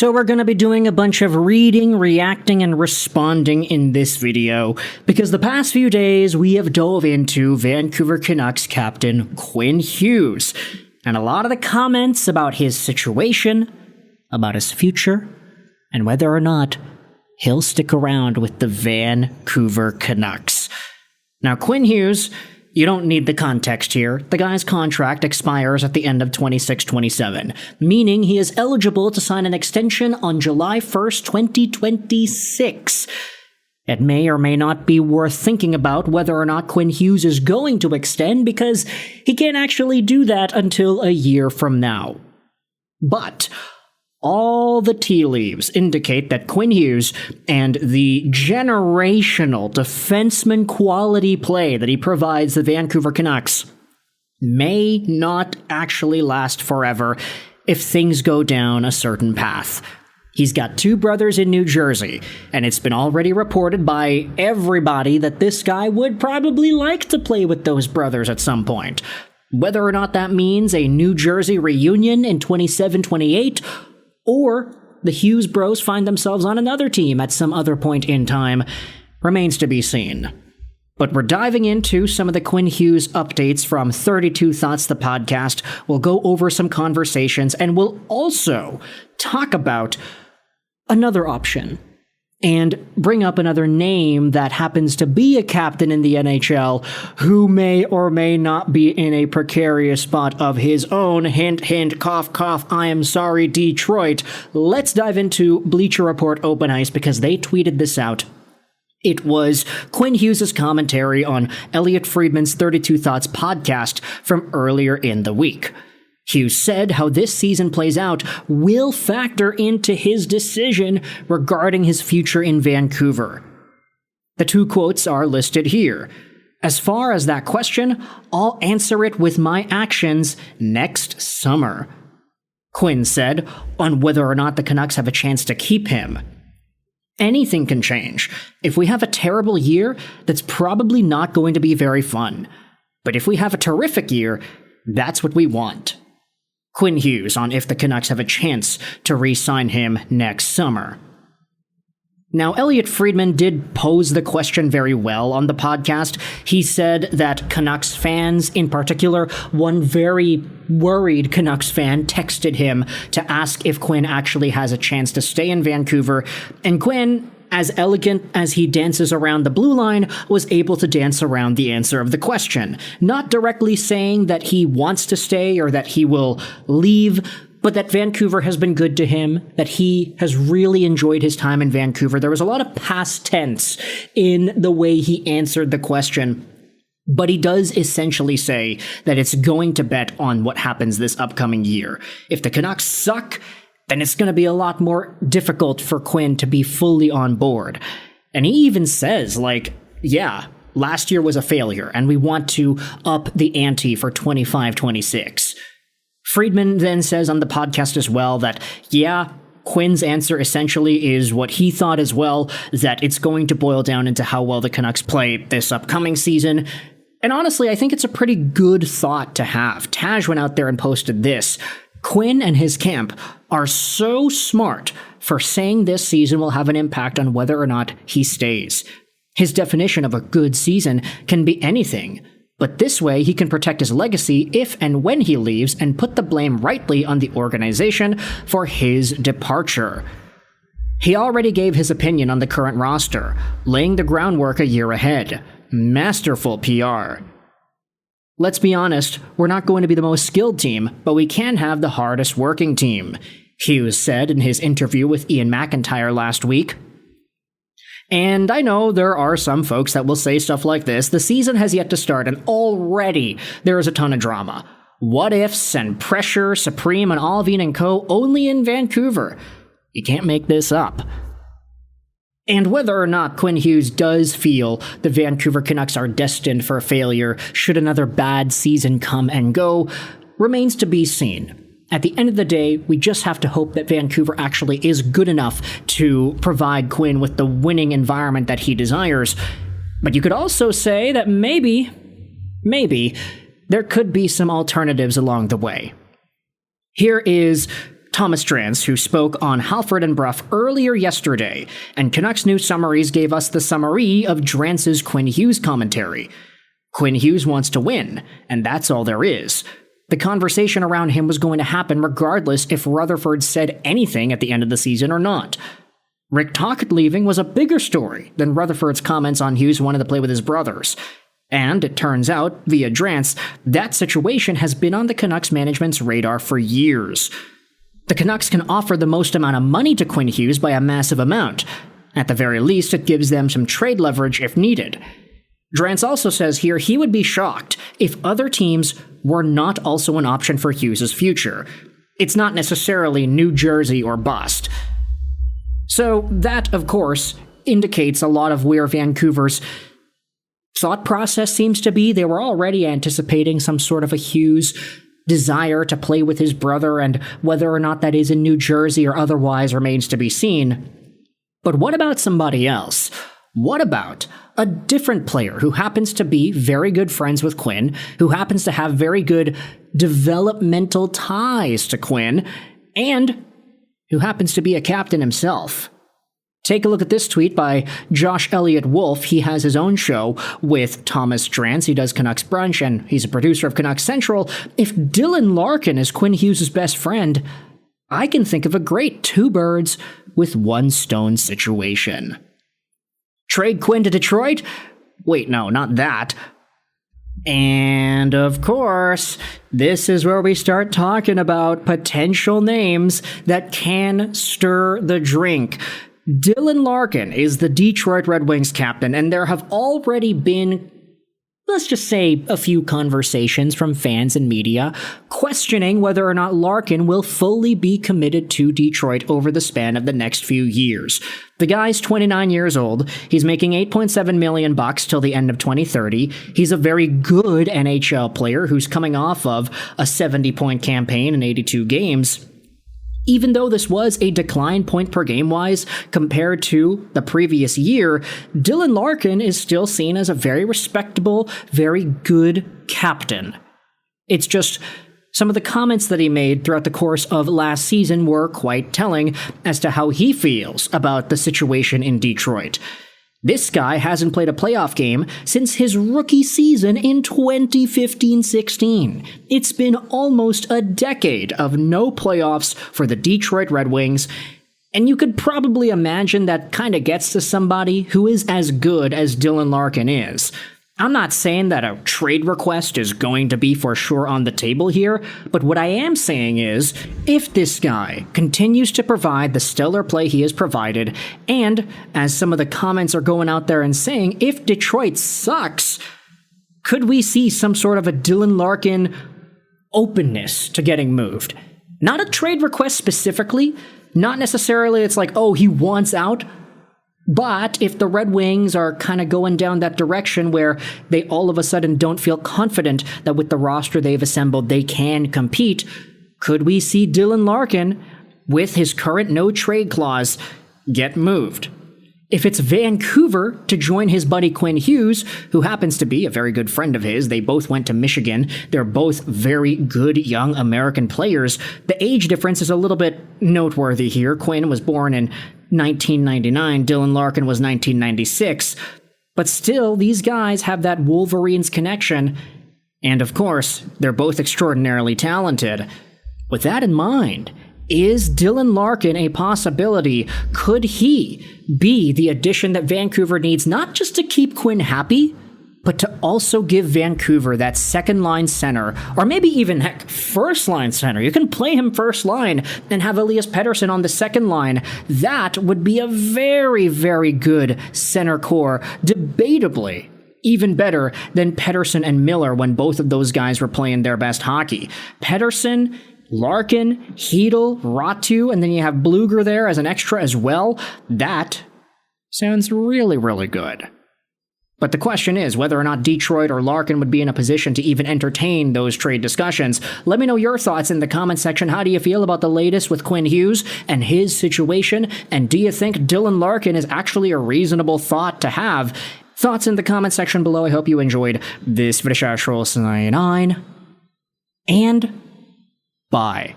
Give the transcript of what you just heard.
So we're going to be doing a bunch of reading, reacting, and responding in this video, because the past few days we have dove into Vancouver Canucks captain Quinn Hughes, and a lot of the comments about his situation, about his future, and whether or not he'll stick around with the Vancouver Canucks. Now, Quinn Hughes, you don't need the context here. The guy's contract expires at the end of 26-27, meaning he is eligible to sign an extension on July 1st, 2026. It may or may not be worth thinking about whether or not Quinn Hughes is going to extend, because he can't actually do that until a year from now. But all the tea leaves indicate that Quinn Hughes and the generational defenseman quality play that he provides the Vancouver Canucks may not actually last forever if things go down a certain path. He's got two brothers in New Jersey, and it's been already reported by everybody that this guy would probably like to play with those brothers at some point. Whether or not that means a New Jersey reunion in 27-28, or the Hughes bros find themselves on another team at some other point in time, remains to be seen. But we're diving into some of the Quinn Hughes updates from 32 Thoughts, the podcast. We'll go over some conversations, and we'll also talk about another option and bring up another name that happens to be a captain in the NHL who may or may not be in a precarious spot of his own. Hint, hint, cough, cough, I am sorry, Detroit. Let's dive into Bleacher Report Open Ice, because they tweeted this out. It was Quinn Hughes' commentary on Elliotte Friedman's 32 Thoughts podcast from earlier in the week. Hughes said how this season plays out will factor into his decision regarding his future in Vancouver. The two quotes are listed here. As far as that question, I'll answer it with my actions next summer, Quinn said, on whether or not the Canucks have a chance to keep him. Anything can change. If we have a terrible year, that's probably not going to be very fun. But if we have a terrific year, that's what we want. Quinn Hughes on if the Canucks have a chance to re-sign him next summer. Now, Elliotte Friedman did pose the question very well on the podcast. He said that Canucks fans, in particular, one very worried Canucks fan texted him to ask if Quinn actually has a chance to stay in Vancouver, and Quinn, as elegant as he dances around the blue line, was able to dance around the answer of the question, not directly saying that he wants to stay or that he will leave, but that Vancouver has been good to him, that he has really enjoyed his time in Vancouver. There was a lot of past tense in the way he answered the question, but he does essentially say that it's going to bet on what happens this upcoming year. If the Canucks suck, then it's going to be a lot more difficult for Quinn to be fully on board. And he even says, yeah, last year was a failure, and we want to up the ante for 25-26. Friedman then says on the podcast as well that, yeah, Quinn's answer essentially is what he thought as well, that it's going to boil down into how well the Canucks play this upcoming season. And honestly, I think it's a pretty good thought to have. Taj went out there and posted this. Quinn and his camp are so smart for saying this season will have an impact on whether or not he stays. His definition of a good season can be anything, but this way he can protect his legacy if and when he leaves and put the blame rightly on the organization for his departure. He already gave his opinion on the current roster, laying the groundwork a year ahead. Masterful PR. Let's be honest, we're not going to be the most skilled team, but we can have the hardest working team, Hughes said in his interview with Ian McIntyre last week. And I know there are some folks that will say stuff like this. The season has yet to start, and already there is a ton of drama. What ifs and pressure supreme on Alvin and co. only in Vancouver. You can't make this up. And whether or not Quinn Hughes does feel the Vancouver Canucks are destined for failure should another bad season come and go, remains to be seen. At the end of the day, we just have to hope that Vancouver actually is good enough to provide Quinn with the winning environment that he desires. But you could also say that maybe, there could be some alternatives along the way. Here is Thomas Drance, who spoke on Halford and Bruff earlier yesterday, and Canucks News Summaries gave us the summary of Drance's Quinn Hughes commentary. Quinn Hughes wants to win, and that's all there is. The conversation around him was going to happen regardless if Rutherford said anything at the end of the season or not. Rick Tocchet leaving was a bigger story than Rutherford's comments on Hughes wanting to play with his brothers. And it turns out, via Drance, that situation has been on the Canucks management's radar for years. The Canucks can offer the most amount of money to Quinn Hughes by a massive amount. At the very least, it gives them some trade leverage if needed. Drance also says here he would be shocked if other teams were not also an option for Hughes' future. It's not necessarily New Jersey or bust. So that, of course, indicates a lot of where Vancouver's thought process seems to be. They were already anticipating some sort of a Hughes desire to play with his brother, and whether or not that is in New Jersey or otherwise remains to be seen. But what about somebody else? What about a different player who happens to be very good friends with Quinn, who happens to have very good developmental ties to Quinn, and who happens to be a captain himself? Take a look at this tweet by Josh Elliott Wolf. He has his own show with Thomas Drance. He does Canucks Brunch, and he's a producer of Canucks Central. If Dylan Larkin is Quinn Hughes' best friend, I can think of a great two birds with one stone situation. Trade Quinn to Detroit? Wait, no, not that. And of course, this is where we start talking about potential names that can stir the drink. Dylan Larkin is the Detroit Red Wings captain, and there have already been, let's just say, a few conversations from fans and media questioning whether or not Larkin will fully be committed to Detroit over the span of the next few years. The guy's 29 years old. He's making $8.7 million till the end of 2030. He's a very good NHL player who's coming off of a 70-point campaign in 82 games. Even though this was a decline point per game wise compared to the previous year, Dylan Larkin is still seen as a very respectable, very good captain. It's just some of the comments that he made throughout the course of last season were quite telling as to how he feels about the situation in Detroit. This guy hasn't played a playoff game since his rookie season in 2015-16. It's been almost a decade of no playoffs for the Detroit Red Wings, and you could probably imagine that kind of gets to somebody who is as good as Dylan Larkin is. I'm not saying that a trade request is going to be for sure on the table here, but what I am saying is, if this guy continues to provide the stellar play he has provided, and, as some of the comments are going out there and saying, if Detroit sucks, could we see some sort of a Dylan Larkin openness to getting moved? Not a trade request specifically, not necessarily it's like, oh, he wants out. But if the Red Wings are kind of going down that direction where they all of a sudden don't feel confident that with the roster they've assembled they can compete, could we see Dylan Larkin, with his current no-trade clause, get moved? If it's Vancouver to join his buddy Quinn Hughes, who happens to be a very good friend of his, they both went to Michigan, they're both very good young American players, the age difference is a little bit noteworthy here. Quinn was born in 1999, Dylan Larkin was 1996, but still, these guys have that Wolverines connection, and of course, they're both extraordinarily talented. With that in mind, is Dylan Larkin a possibility? Could he be the addition that Vancouver needs, not just to keep Quinn happy, but to also give Vancouver that second-line center, or maybe even, heck, first-line center? You can play him first line and have Elias Pettersson on the second line. That would be a very, very good center core, debatably even better than Pettersson and Miller when both of those guys were playing their best hockey. Pettersson, Larkin, Chytil, Ratu, and then you have Bluger there as an extra as well. That sounds really, really good. But the question is whether or not Detroit or Larkin would be in a position to even entertain those trade discussions. Let me know your thoughts in the comment section. How do you feel about the latest with Quinn Hughes and his situation? And do you think Dylan Larkin is actually a reasonable thought to have? Thoughts in the comment section below. I hope you enjoyed this video. And bye.